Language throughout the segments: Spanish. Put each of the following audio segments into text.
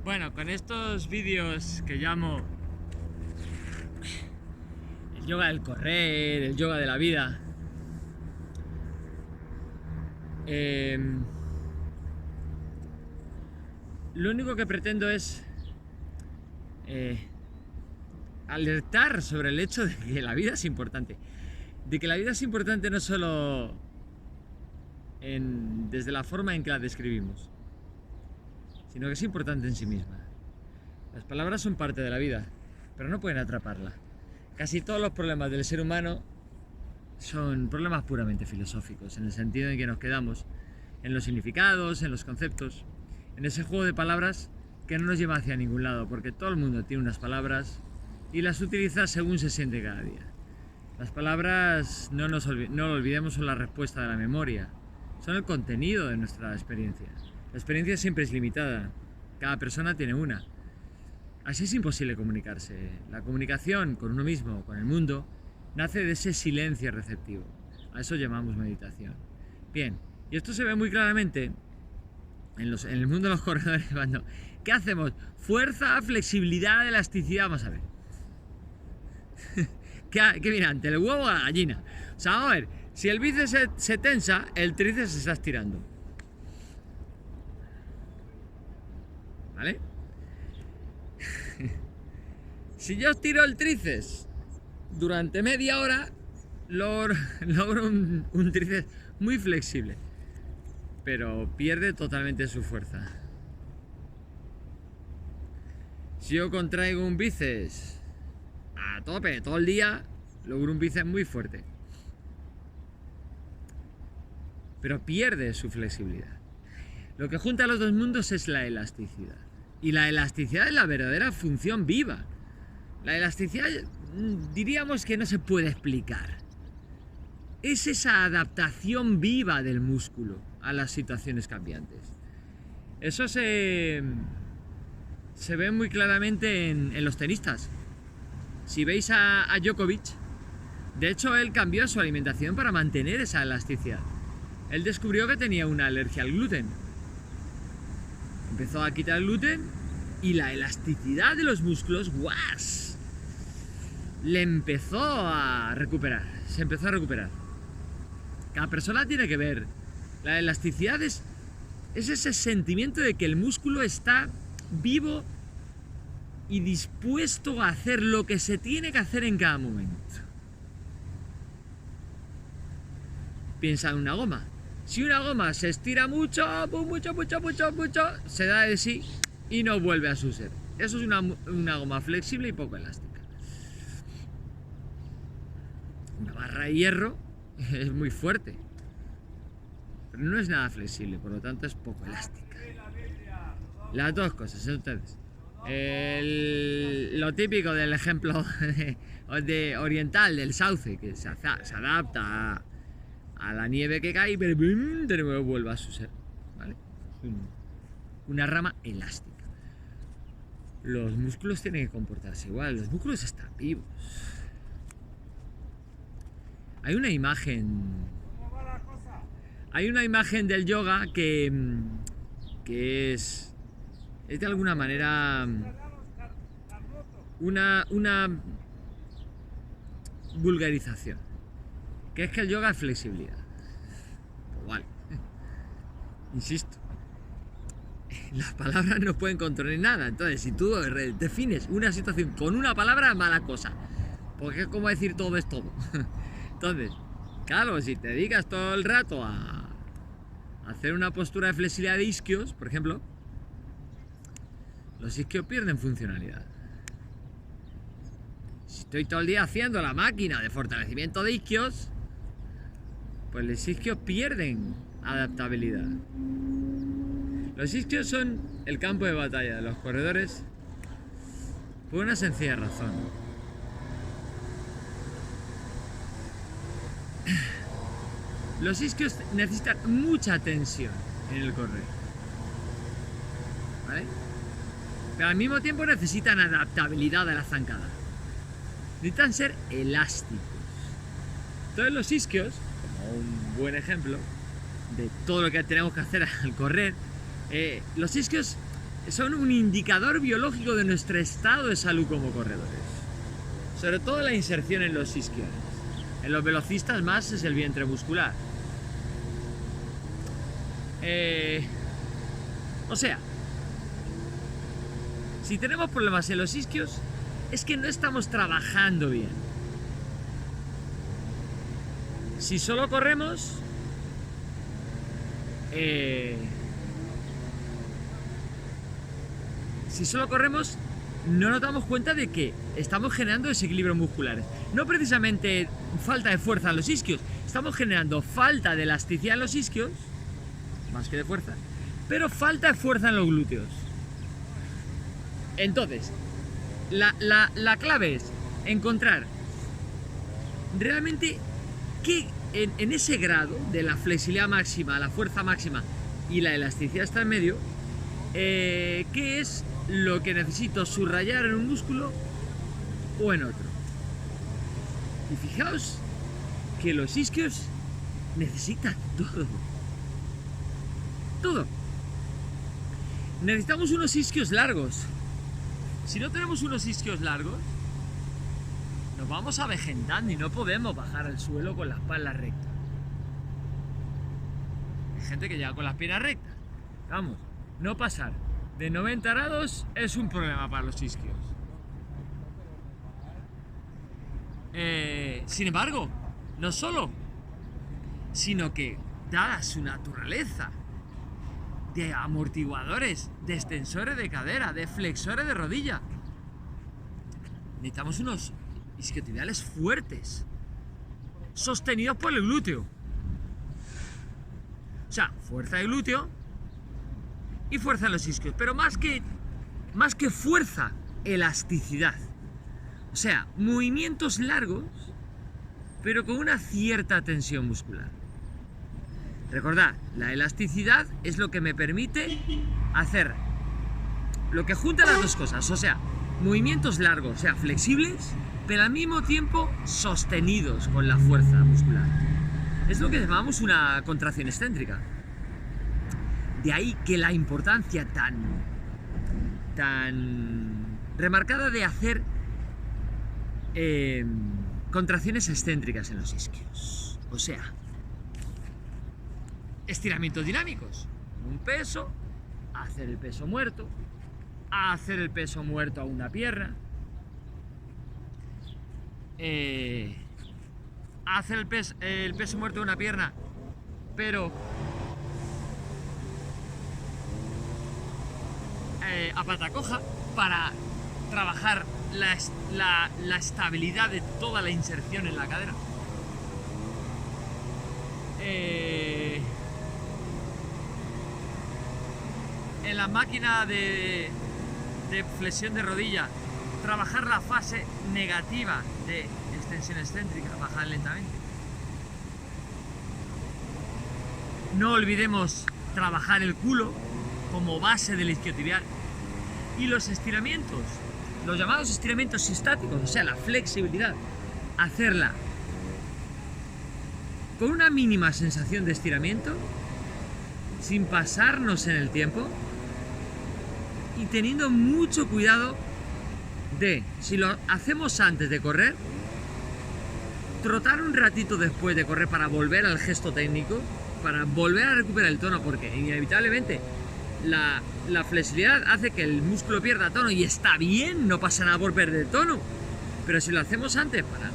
Bueno, con estos vídeos que llamo el yoga del correr, el yoga de la vida, lo único que pretendo es alertar sobre el hecho de que la vida es importante. De que la vida es importante no solo desde la forma en que la describimos, sino que es importante en sí misma. Las palabras son parte de la vida, pero no pueden atraparla. Casi todos los problemas del ser humano son problemas puramente filosóficos, en el sentido en que nos quedamos en los significados, en los conceptos, en ese juego de palabras que no nos lleva hacia ningún lado, porque todo el mundo tiene unas palabras y las utiliza según se siente cada día. Las palabras, no lo olvidemos, son la respuesta de la memoria, son el contenido de nuestra experiencia. La experiencia siempre es limitada, cada persona tiene una. Así es imposible comunicarse. La comunicación con uno mismo, con el mundo, nace de ese silencio receptivo. A eso llamamos meditación. Bien, y esto se ve muy claramente en el mundo de los corredores. ¿Qué hacemos? Fuerza, flexibilidad, elasticidad. Vamos a ver. ¿Qué viene antes? ¿El huevo o la gallina? O sea, vamos a ver. Si el bíceps se tensa, el tríceps se está estirando. ¿Vale? Si yo estiro el tríceps durante media hora, logro un tríceps muy flexible, pero pierde totalmente su fuerza. Si yo contraigo un bíceps a tope todo el día, logro un bíceps muy fuerte, pero pierde su flexibilidad. Lo que junta a los dos mundos es la elasticidad. Y la elasticidad es la verdadera función viva. La elasticidad diríamos que no se puede explicar. Es esa adaptación viva del músculo a las situaciones cambiantes. Eso se ve muy claramente en los tenistas. Si veis a Djokovic, de hecho él cambió su alimentación para mantener esa elasticidad. Él descubrió que tenía una alergia al gluten. Empezó a quitar el gluten y la elasticidad de los músculos, ¡guas!, le empezó a recuperar. Se empezó a recuperar. Cada persona tiene que ver. La elasticidad es ese sentimiento de que el músculo está vivo y dispuesto a hacer lo que se tiene que hacer en cada momento. Piensa en una goma. Si una goma se estira mucho, se da de sí y no vuelve a su ser. Eso es una goma flexible y poco elástica. Una barra de hierro es muy fuerte, pero no es nada flexible, por lo tanto es poco elástica. Las dos cosas. Entonces, lo típico del ejemplo de oriental del sauce, que se adapta a la nieve que cae, pero de nuevo vuelve a su ser, ¿vale? Una rama elástica. Los músculos tienen que comportarse igual, los músculos están vivos. Hay una imagen del yoga que es de alguna manera una vulgarización, que es que el yoga es flexibilidad. Igual, insisto, las palabras no pueden controlar nada. Entonces, si tú defines una situación con una palabra, es mala cosa, porque es como decir todo es todo. Entonces, claro, si te dedicas todo el rato a hacer una postura de flexibilidad de isquios, por ejemplo, los isquios pierden funcionalidad. Si estoy todo el día haciendo la máquina de fortalecimiento de isquios, pues los isquios pierden adaptabilidad. Los isquios son el campo de batalla de los corredores por una sencilla razón. Los isquios necesitan mucha tensión en el correr, ¿vale? Pero al mismo tiempo necesitan adaptabilidad a la zancada. Necesitan ser elásticos. Entonces los isquios, como un buen ejemplo de todo lo que tenemos que hacer al correr, los isquios son un indicador biológico de nuestro estado de salud como corredores. Sobre todo la inserción en los isquiones. En los velocistas más es el vientre muscular. O sea, si tenemos problemas en los isquios, es que no estamos trabajando bien. Si solo corremos, no nos damos cuenta de que estamos generando desequilibrios musculares. No precisamente falta de fuerza en los isquios, estamos generando falta de elasticidad en los isquios, más que de fuerza, pero falta de fuerza en los glúteos. Entonces, la clave es encontrar realmente qué en ese grado de la flexibilidad máxima, la fuerza máxima y la elasticidad está en medio, qué es lo que necesito subrayar en un músculo o en otro. Y fijaos que los isquios necesitan todo. Todo. Necesitamos unos isquios largos. Si no tenemos unos isquios largos, nos vamos avejentando y no podemos bajar al suelo con la espalda recta. Hay gente que llega con las piernas rectas. Vamos, no pasar de 90 grados es un problema para los isquios. Sin embargo, no solo, sino que dada su naturaleza de amortiguadores, de extensores de cadera, de flexores de rodilla, necesitamos unos isquiotibiales fuertes, sostenidos por el glúteo. O sea, fuerza de glúteo y fuerza en los isquios, pero más que fuerza, elasticidad. O sea, movimientos largos, pero con una cierta tensión muscular. Recordad, la elasticidad es lo que me permite hacer lo que junta las dos cosas, o sea, movimientos largos, o sea, flexibles, pero al mismo tiempo sostenidos con la fuerza muscular. Es lo que llamamos una contracción excéntrica. De ahí que la importancia tan remarcada de hacer contracciones excéntricas en los isquios. O sea, estiramientos dinámicos. Un peso, hacer el peso muerto, hacer el peso muerto a una pierna, hacer el peso muerto a una pierna, pero a pata coja, para trabajar la estabilidad de toda la inserción en la cadera. En la máquina de flexión de rodilla, trabajar la fase negativa de extensión excéntrica, bajar lentamente. No olvidemos trabajar el culo como base del isquiotibial. Y los estiramientos, los llamados estiramientos estáticos, o sea, la flexibilidad, hacerla con una mínima sensación de estiramiento, sin pasarnos en el tiempo y teniendo mucho cuidado de, si lo hacemos antes de correr, trotar un ratito después de correr para volver al gesto técnico, para volver a recuperar el tono, porque inevitablemente la flexibilidad hace que el músculo pierda tono y está bien, no pasa nada por perder tono, pero si lo hacemos antes para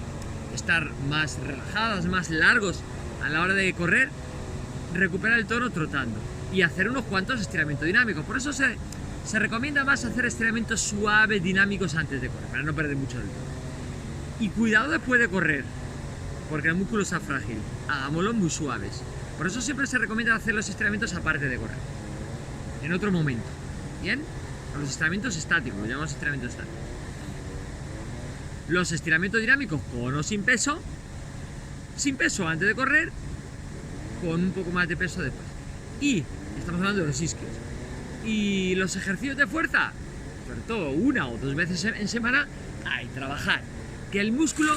estar más relajados, más largos a la hora de correr, recuperar el tono trotando y hacer unos cuantos estiramientos dinámicos. Por eso se recomienda más hacer estiramientos suaves, dinámicos antes de correr, para no perder mucho el tono. Y cuidado después de correr, porque el músculo está frágil, hagámoslos muy suaves. Por eso siempre se recomienda hacer los estiramientos aparte de correr, en otro momento. ¿Bien? Los estiramientos estáticos, los llamamos estiramientos estáticos. Los estiramientos dinámicos con o sin peso antes de correr, con un poco más de peso después. Y estamos hablando de los isquios. Y los ejercicios de fuerza, sobre todo 1 o 2 veces en semana, hay que trabajar. Que el músculo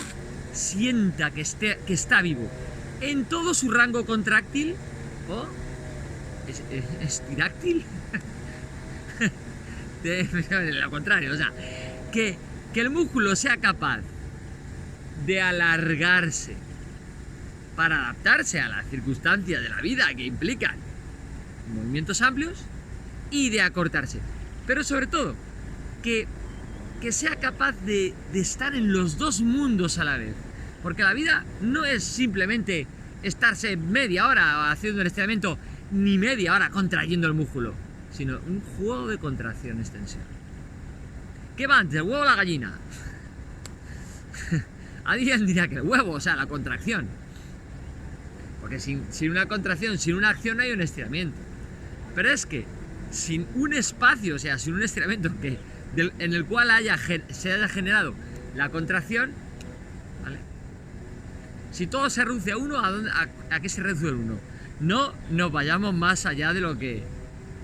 sienta que está vivo en todo su rango contráctil o estiráctil. de lo contrario, o sea, que el músculo sea capaz de alargarse para adaptarse a las circunstancias de la vida que implican movimientos amplios y de acortarse. Pero sobre todo, que sea capaz de estar en los dos mundos a la vez. Porque la vida no es simplemente estarse media hora haciendo el estiramiento, ni media hora contrayendo el músculo, sino un juego de contracción-extensión. ¿Qué va antes, el huevo o la gallina? Alguien diría que el huevo, o sea, la contracción. Porque sin una contracción, sin una acción, no hay un estiramiento. Pero es que sin un espacio, o sea, sin un estiramiento en el cual se haya generado la contracción, ¿vale? Si todo se reduce a uno, ¿a qué se reduce el uno? No nos vayamos más allá de lo que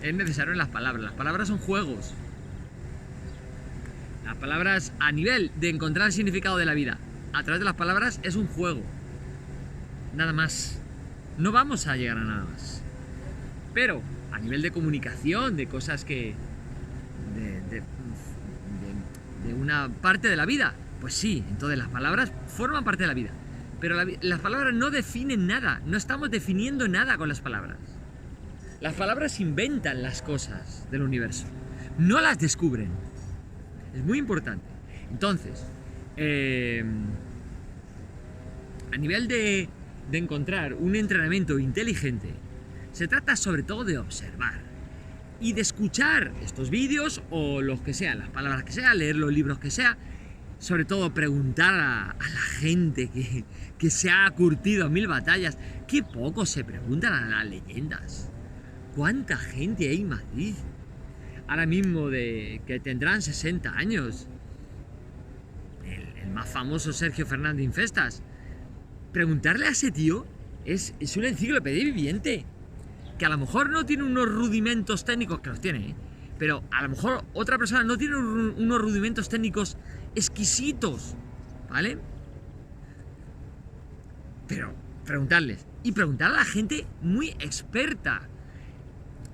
es necesario en las palabras. Las palabras son juegos. Las palabras, a nivel de encontrar el significado de la vida a través de las palabras, es un juego. Nada más. No vamos a llegar a nada más. Pero a nivel de comunicación, de cosas que... de una parte de la vida, pues sí, entonces las palabras forman parte de la vida. Pero las palabras no definen nada, no estamos definiendo nada con las palabras. Las palabras inventan las cosas del universo, no las descubren. Es muy importante. Entonces, a nivel de encontrar un entrenamiento inteligente, se trata sobre todo de observar y de escuchar estos vídeos o los que sean, las palabras que sea, leer los libros que sea. Sobre todo preguntar a la gente que se ha curtido en 1000 batallas. Qué poco se preguntan a las leyendas. ¿Cuánta gente hay en Madrid ahora mismo que tendrán 60 años? El más famoso Sergio Fernández Infestas. Preguntarle a ese tío es una enciclopedia viviente. Que a lo mejor no tiene unos rudimentos técnicos, que los tiene, pero a lo mejor otra persona no tiene unos rudimentos técnicos exquisitos, ¿vale? Pero preguntarles. Y preguntar a la gente muy experta.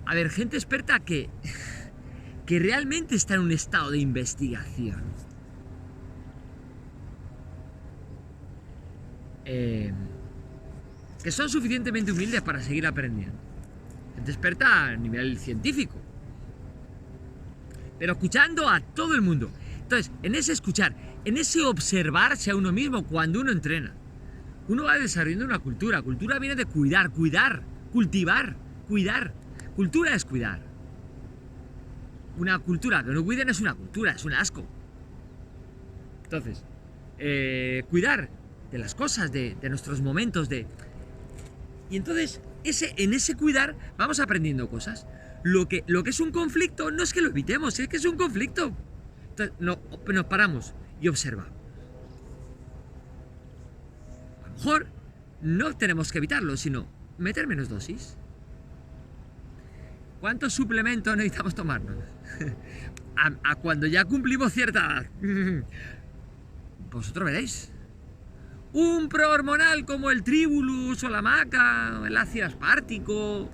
A ver, gente experta que realmente está en un estado de investigación. Que son suficientemente humildes para seguir aprendiendo. Gente experta a nivel científico. Pero escuchando a todo el mundo. Entonces, en ese escuchar, en ese observarse a uno mismo cuando uno entrena, uno va desarrollando una cultura. Cultura viene de cuidar, cultivar, cuidar. Cultura es cuidar. Una cultura que no cuiden es una cultura, es un asco. Entonces, cuidar de las cosas, de nuestros momentos, y entonces, en ese cuidar vamos aprendiendo cosas. Lo que es un conflicto no es que lo evitemos, es que es un conflicto. Entonces, nos paramos y observamos. A lo mejor no tenemos que evitarlo, sino meter menos dosis. ¿Cuántos suplementos necesitamos tomarnos? a cuando ya cumplimos cierta edad. Vosotros veréis. Un prohormonal como el Tribulus o la maca, o el ácido aspartico.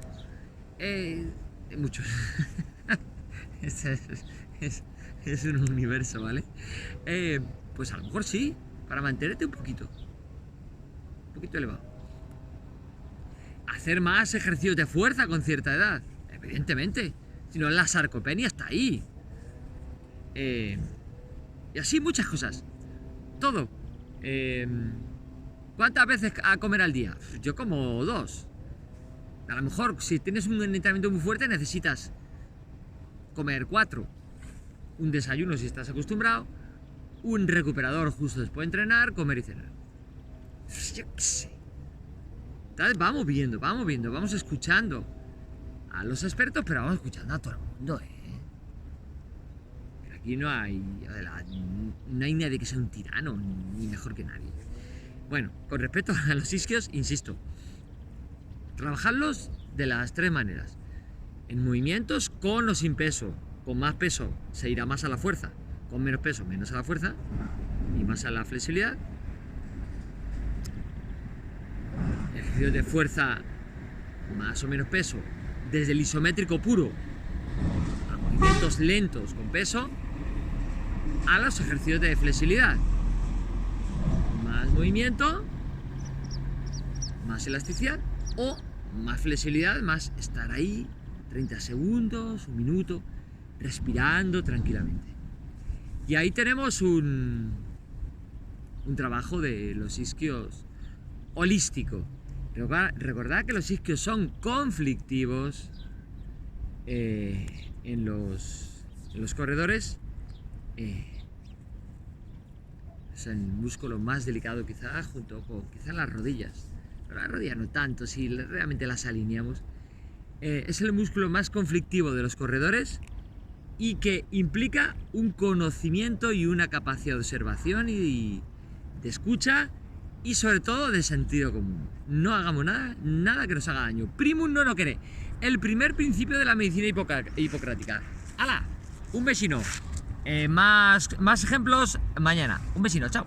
Muchos. Es un universo, ¿vale? Pues a lo mejor sí, para mantenerte un poquito elevado. Hacer más ejercicios de fuerza con cierta edad, evidentemente. Si no, la sarcopenia está ahí. Y así muchas cosas. Todo. ¿Cuántas veces a comer al día? Yo como 2. A lo mejor, si tienes un entrenamiento muy fuerte, necesitas comer 4. Un desayuno si estás acostumbrado, un recuperador justo después de entrenar, comer y cenar. Yo qué sé. Entonces vamos viendo, vamos escuchando a los expertos, pero vamos escuchando a todo el mundo, Aquí no hay nadie que sea un tirano, ni mejor que nadie. Bueno, con respecto a los isquios, insisto, trabajarlos de las 3 maneras. En movimientos con o sin peso. Con más peso se irá más a la fuerza, con menos peso menos a la fuerza y más a la flexibilidad. Ejercicios de fuerza más o menos peso desde el isométrico puro, a lo movimientos lentos con peso a los ejercicios de flexibilidad. Más movimiento, más elasticidad, o más flexibilidad, más estar ahí 30 segundos, un minuto, respirando tranquilamente. Y ahí tenemos un trabajo de los isquios holístico. Recordad que los isquios son conflictivos en los corredores. Es el músculo más delicado quizás, junto con quizás las rodillas, pero las rodillas no tanto, si realmente las alineamos. Es el músculo más conflictivo de los corredores y que implica un conocimiento y una capacidad de observación y de escucha y sobre todo de sentido común. No hagamos nada que nos haga daño. Primum non nocere, el primer principio de la medicina hipocrática. ¡Hala! Un besino. Más ejemplos mañana. Un besino, chao.